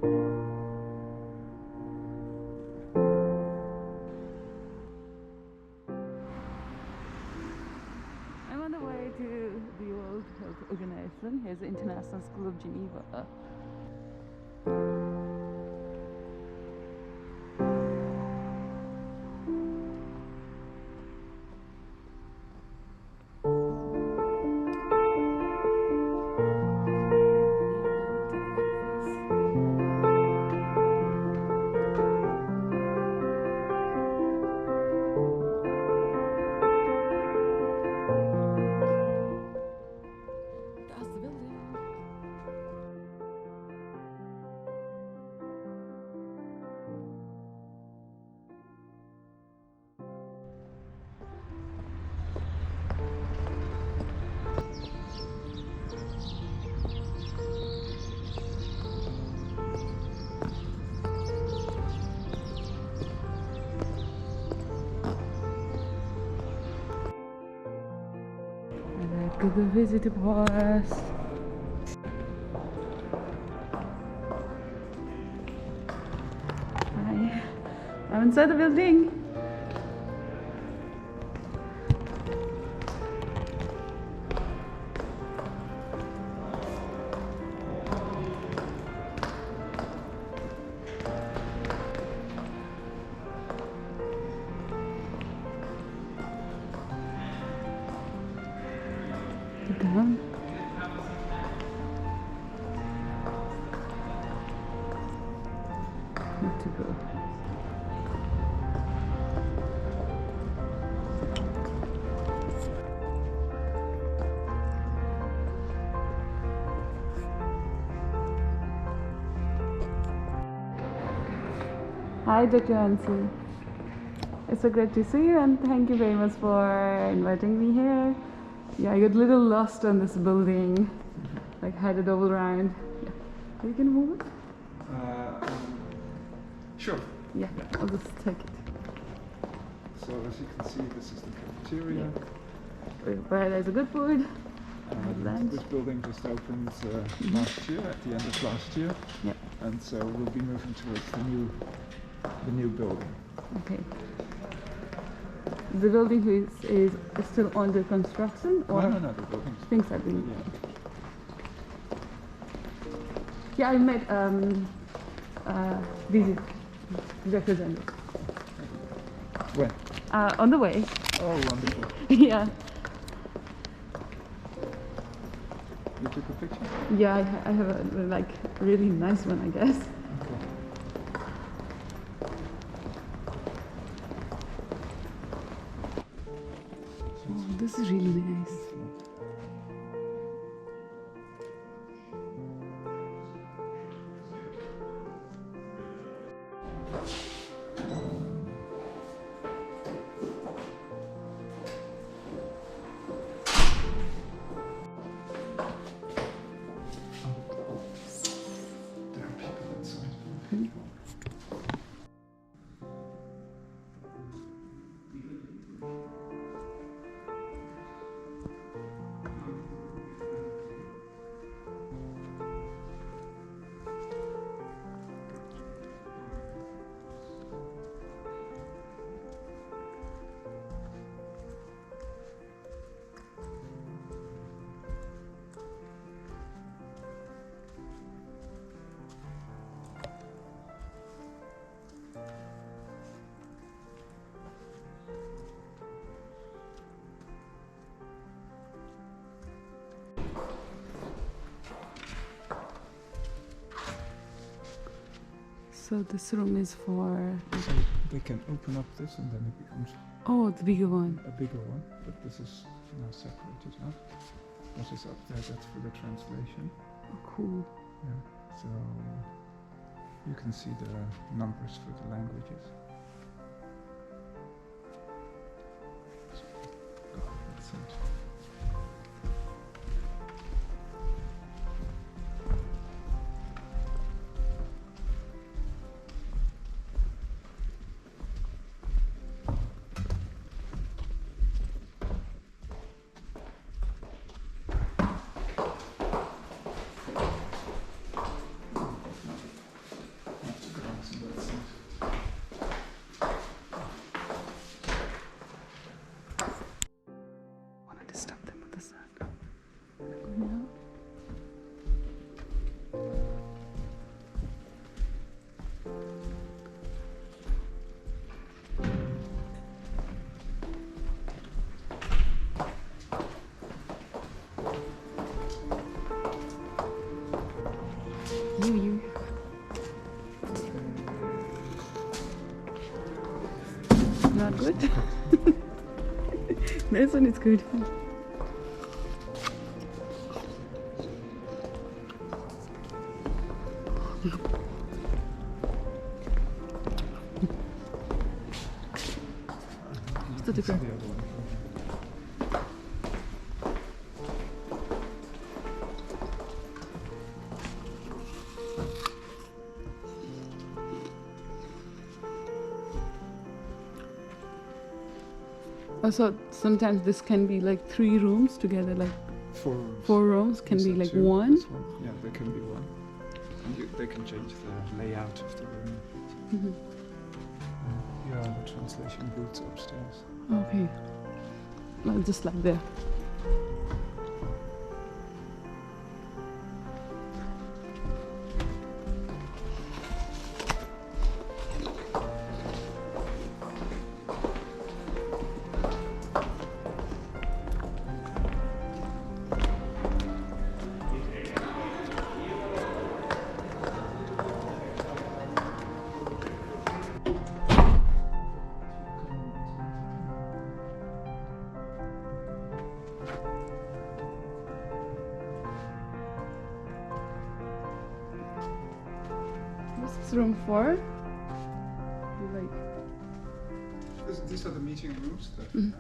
I'm on the way to the World Health Organization. Here's the International School of Geneva. Google Visitor Pass. Hi, I'm inside the building. Down. Need to go. Hi, Dr. Hansen. It's so great to see you, and thank you very much for inviting me here. Yeah, I got a little lost on this building, like had it all around. Yeah. Are you gonna move it? Sure. Yeah, I'll just take it. So as you can see, this is the cafeteria. Yeah. Where there's a good food. This building just opened last year, at the end of last year. Yep. And so we'll be moving towards the new building. Okay. The building is still under construction, or No, the building. things are being. Yeah, I met these representatives. When? On the way. Oh, wonderful. Yeah. You took a picture? Yeah, I have a like really nice one, I guess. Okay. Oh, this is really nice. There are people inside. So this room is for. So they can open up this and then it becomes Oh, the bigger one. a bigger one, but this is now separated out. What is up there, that's for the translation. Oh, cool. Yeah, so you can see the numbers for the languages. So, that's it. you. Not good. This one is good. Что такое? Also, sometimes this can be like 3 rooms together, like 4 rooms. 4 rooms can Is be that like 2? one. That's one. Yeah, they can be one. And they can change the layout of the room. Mhm. Here are the translation booths upstairs. Okay. Well, just like there. This is room 4. Like, These are the meeting rooms that Mhm. we have.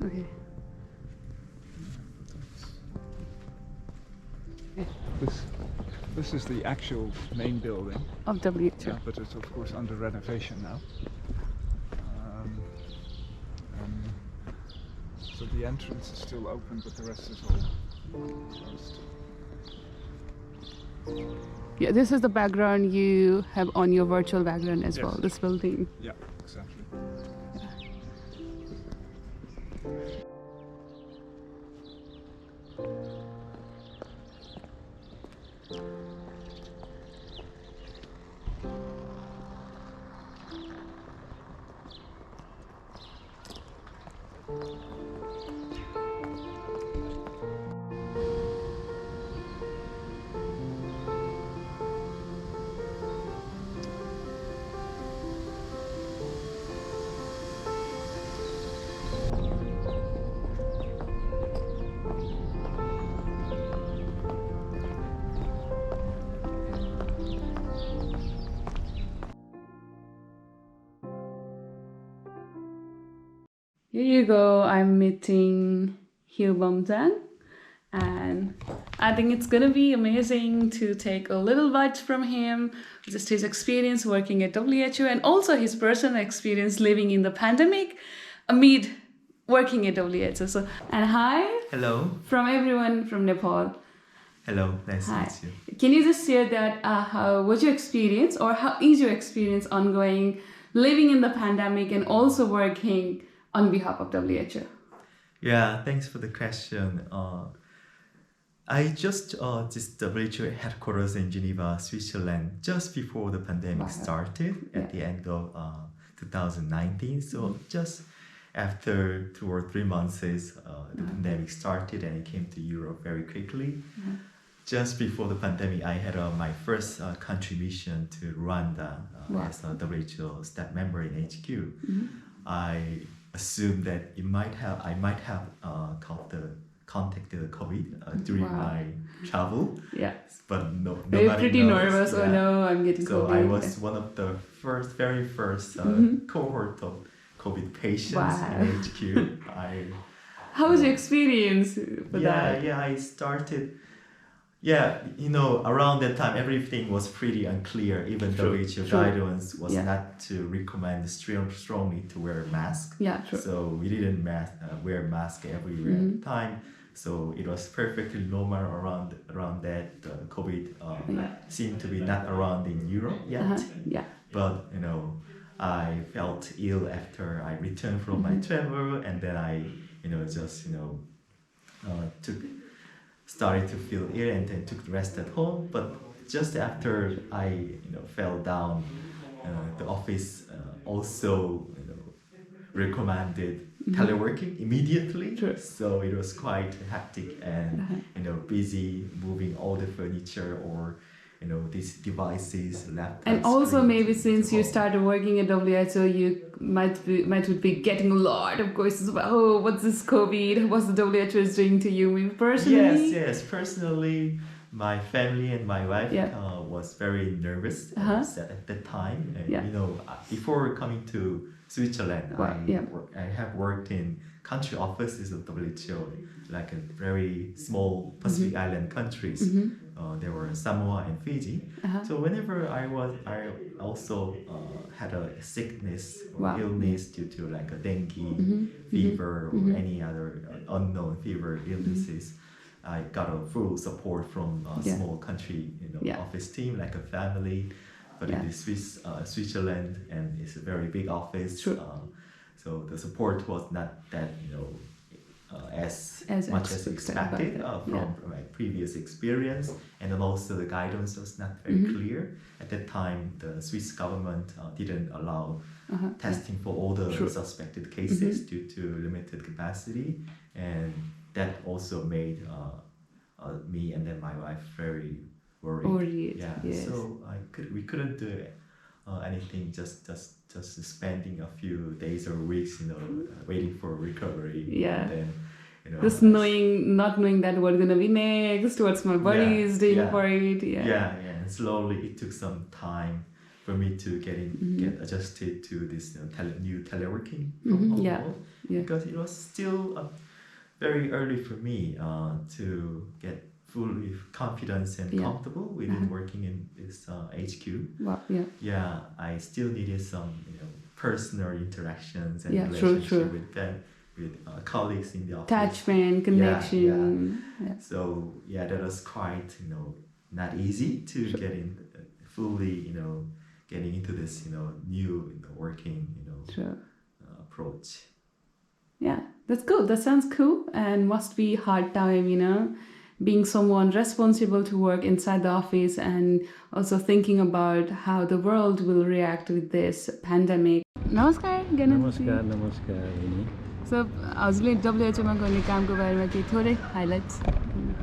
okay. This is the actual main building. Of WHO. Yeah, but it's of course under renovation now. So the entrance is still open, but the rest is all closed. Yeah, this is the background you have on your virtual background as Yes. well, this building. Yeah, exactly. Here you go, I'm meeting Hugh Bumzang, and I think it's gonna be amazing to take a little bite from him, just his experience working at WHO and also his personal experience living in the pandemic amid working at WHO. So, and hi Hello. from everyone from Nepal. Hello. Nice to Hi. meet you. Can you just share that how was your experience or how is your experience ongoing living in the pandemic and also working on behalf of WHO? Yeah, thanks for the question. I just this WHO headquarters in Geneva, Switzerland, just before the pandemic Wow. started at Yeah. the end of 2019. So just after 2 or 3 months, the pandemic started and it came to Europe very quickly. Just before the pandemic, I had my first country mission to Rwanda Wow. as a WHO staff member in HQ. Mhm. I assumed that I might have contacted the COVID during Wow. my travel, Yeah. but They're nobody pretty knows. nervous. Oh Yeah. no, I'm getting So COVID. I was one of the very first Mhm. cohort of COVID patients Wow. in HQ. How was your experience for that? I started. Yeah, around that time, everything was pretty unclear. Even the WHO True. guidance was Yeah. not to recommend strongly to wear a mask. Yeah, true. So we didn't wear mask everywhere at the time. So it was perfectly normal around that. The COVID Yeah. seemed to be not around in Europe yet. Yeah. But I felt ill after I returned from my travel, and then I started to feel ill and then took rest at home. But just after I fell down the office also recommended teleworking immediately. Sure. So it was quite hectic and busy moving all the furniture or these devices, laptops. And also screens maybe into since you home. started working at WHO, you might be getting a lot of questions about, oh, what's this COVID? What's the WHO is doing to you? Maybe personally? Yes. Personally, my family and my wife was very nervous at that time. Before coming to Switzerland, I have worked in country offices of WHO, like a very small Pacific Island countries. There were Samoa and Fiji. So whenever I also had a sickness or illness due to like a dengue fever or any other unknown fever illnesses, I got a full support from a small country office team, like a family. But it is Switzerland, and it's a very big office. Sure. So the support was not that as much as expected from my previous experience, and then also the guidance was not very clear. At that time, the Swiss government didn't allow testing for all the suspected cases due to limited capacity, and that also made me and then my wife very worried. Yes. So we couldn't do anything, just spending a few days or weeks, waiting for recovery. Yeah. And then, just not knowing that what's gonna be next, what's my body is doing for it. And slowly it took some time for me to get adjusted to this new teleworking from home. Because it was still very early for me to get fully confident and comfortable within working in this HQ. I still needed some personal interactions and relationship with colleagues in the office. Attachment, connection. So that was quite not easy to get in fully getting into this new working approach. Yeah, that's cool. That sounds cool, and must be hard time, being someone responsible to work inside the office and also thinking about how the world will react with this pandemic. Namaskar, Namaskar. So, हजुरले WHO मा गर्ने कामको बारेमा केही थोरै highlights.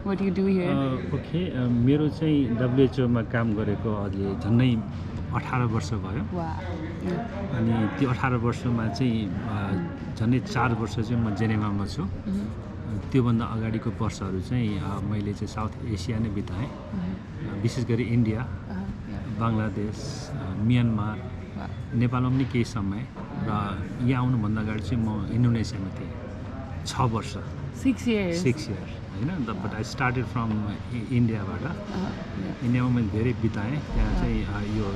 What do you do here? Okay, मेरो चाहिँ WHO मा काम गरेको अहिले झन्डै 18 वर्ष भयो. अनि त्यो 18 वर्षमा चाहिँ झन्डै 4 वर्ष चाहिँ म जेनेभामा छु. त्योभन्दा अगाडिको वर्षहरू चाहिँ मैले चाहिँ साउथ एसिया नै बिताएँ. विशेष गरी इन्डिया, बङ्गलादेश, म्यानमार, नेपालमा पनि केही समय र यहाँ आउनुभन्दा अगाडि चाहिँ म इन्डोनेसियामा थिएँ 6 वर्ष. 6 years. 6 years, हैन. बट आई स्टार्टेड फ्रम इन्डियाबाट. इन्डियामा मैले धेरै बिताएँ. त्यहाँ चाहिँ यो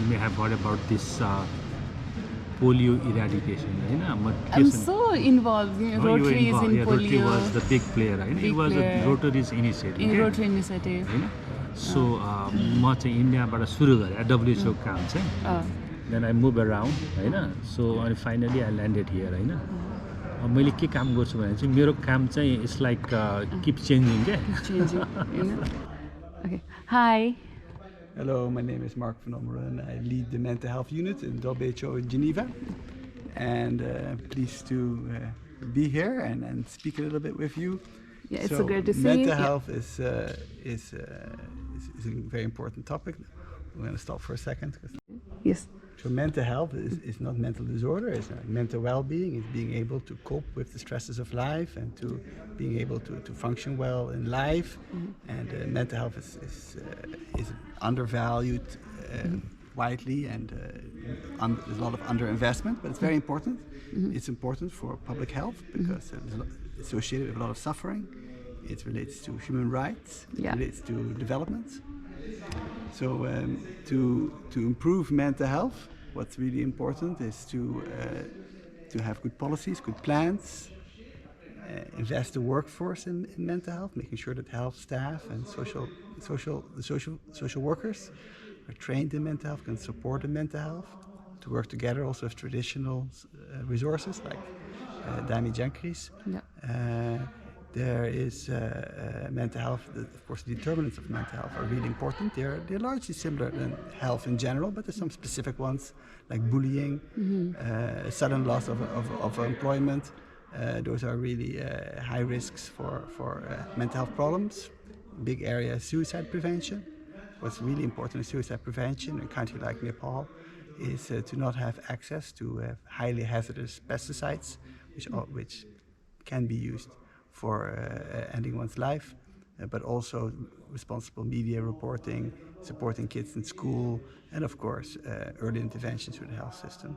may have heard about this polio eradication, I'm so involved. Rotary is in polio. Rotary was the big player, It was a Rotary's initiative. Rotary initiative. So, म चाहिँ इन्डियाबाट सुरु गरेँ WHO काम चाहिँ. Then I moved around, So finally I landed here, मैले के काम गर्छु भने चाहिँ मेरो काम चाहिँ it's like keep changing, Keep changing, Okay. Hi. Hello, my name is Mark van Ommeren. I lead the mental health unit in WHO in Geneva, and pleased to be here and speak a little bit with you. Yeah, it's so great to see you. Mental health is a very important topic. We're going to stop for a second. Yes. So mental health is not mental disorder, it's mental well-being, it's being able to cope with the stresses of life and to being able to function well in life. And mental health is undervalued widely, and there's a lot of underinvestment, but it's very important. It's important for public health because it's associated with a lot of suffering. It relates to human rights, it relates to development. So to improve mental health, what's really important is to have good policies, good plans, invest the workforce in mental health, making sure that health staff and social workers are trained in mental health, can support in mental health, to work together also with traditional resources like Dami Jankris. There is mental health. Of course, the determinants of mental health are really important. They're largely similar than health in general, but there's some specific ones like bullying, sudden loss of employment. Those are really high risks for mental health problems. Big area is suicide prevention. What's really important in suicide prevention in a country like Nepal is to not have access to highly hazardous pesticides, which can be used for ending one's life, but also responsible media reporting, supporting kids in school, and of course early interventions through the health system.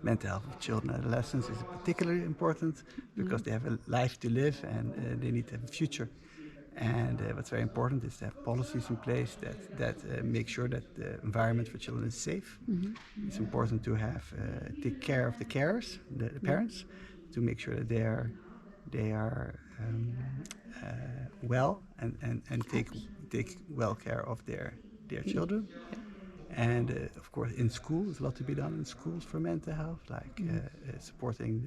Mental health of children and adolescents is particularly important because they have a life to live and they need to have a future. And what's very important is to have policies in place that make sure that the environment for children is safe. It's important to have take care of the carers, the parents, to make sure that they are well and take well care of their children. And of course, in school, there's a lot to be done in schools for mental health, like supporting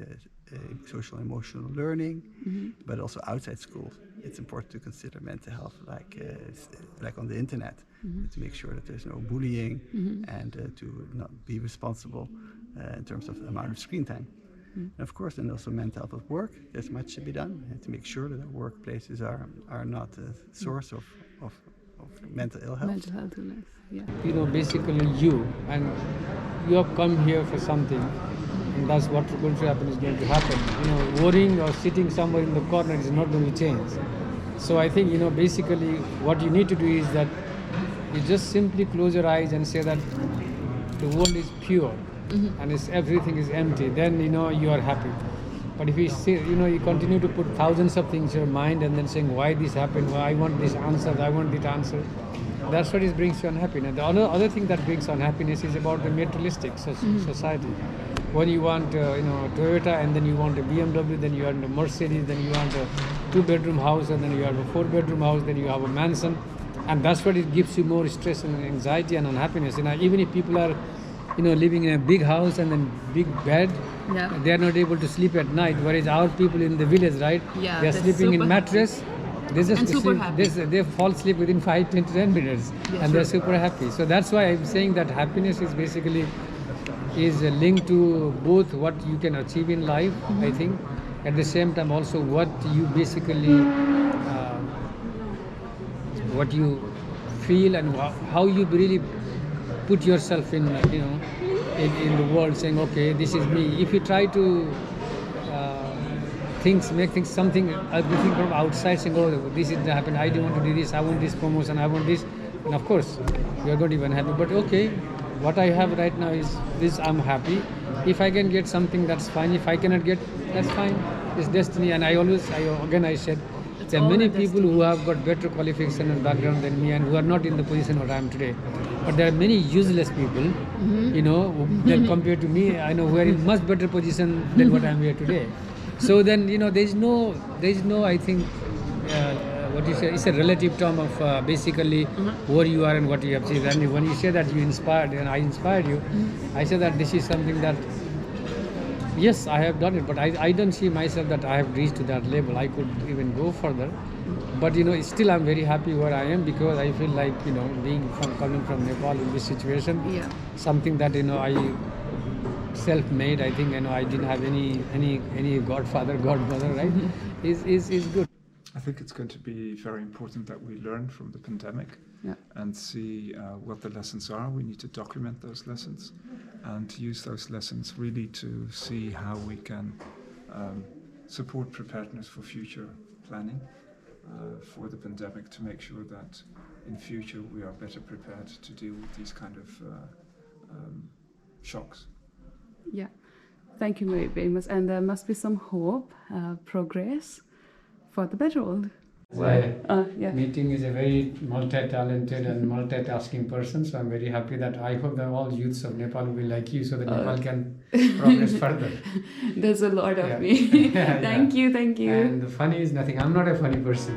the social and emotional learning, but also outside schools. It's important to consider mental health, like on the internet, to make sure that there's no bullying and to not be responsible in terms of the amount of screen time. And of course, and also mental health at work. There's much to be done to make sure that our workplaces are not a source of mental ill health. Mental health illness, yeah. Basically you have come here for something, and that's what's going to happen is going to happen. Worrying or sitting somewhere in the corner is not going to change. So I think, basically what you need to do is that you just simply close your eyes and say that the world is pure and everything is empty. Then, you are happy. But if you see, you continue to put thousands of things in your mind and then saying why this happened, why I want this answer, I want that answer, that's what brings you unhappiness. The other thing that brings unhappiness is about the materialistic society. When you want, Toyota, and then you want a BMW, then you want a Mercedes, then you want a 2-bedroom house, and then you have a 4-bedroom house, then you have a mansion, and that's what it gives you more stress and anxiety and unhappiness. Even if people are, living in a big house and then big bed, they are not able to sleep at night. Whereas our people in the village, right? Yeah, they are sleeping in mattress. They just super happy. They fall asleep within 5, 10 to 10 minutes, and they're super happy. So that's why I'm saying that happiness is basically linked to both what you can achieve in life, I think, at the same time also what you basically what you feel and how you really put yourself in in the world, saying okay, this is me. If you try to make things something everything from outside, saying oh, this is happened, I don't want to do this, I want this promotion, I want this, and of course you are not even happy. But okay, what I have right now is this, I'm happy. If I can get something, that's fine. If I cannot get, that's fine. It's destiny. And I said there are many people who have got better qualification and background than me and who are not in the position where I am today. But there are many useless people, that compared to me, I know who are in much better position than what I am here today. So then, there's no, I think, what you say, it's a relative term of basically where you are and what you have achieved. And when you say that you inspired and I inspired you, I say that this is something that, yes, I have done it, but I don't see myself that I have reached to that level. I could even go further. But, still I'm very happy where I am because I feel like, coming from Nepal in this situation, something that, I self-made, I think, I didn't have any godfather, godmother, right, is good. I think it's going to be very important that we learn from the pandemic and see what the lessons are. We need to document those lessons and use those lessons really to see how we can support preparedness for future planning for the pandemic, to make sure that in future we are better prepared to deal with these kind of shocks. Yeah, thank you very, very much. And there must be some hope, progress for the better world. Meeting is a very multi-talented and multitasking person, so I'm very happy that I hope that all youths of Nepal will be like you, so that Nepal can progress further. There's a lot of me. Thank you. And the funny is nothing. I'm not a funny person.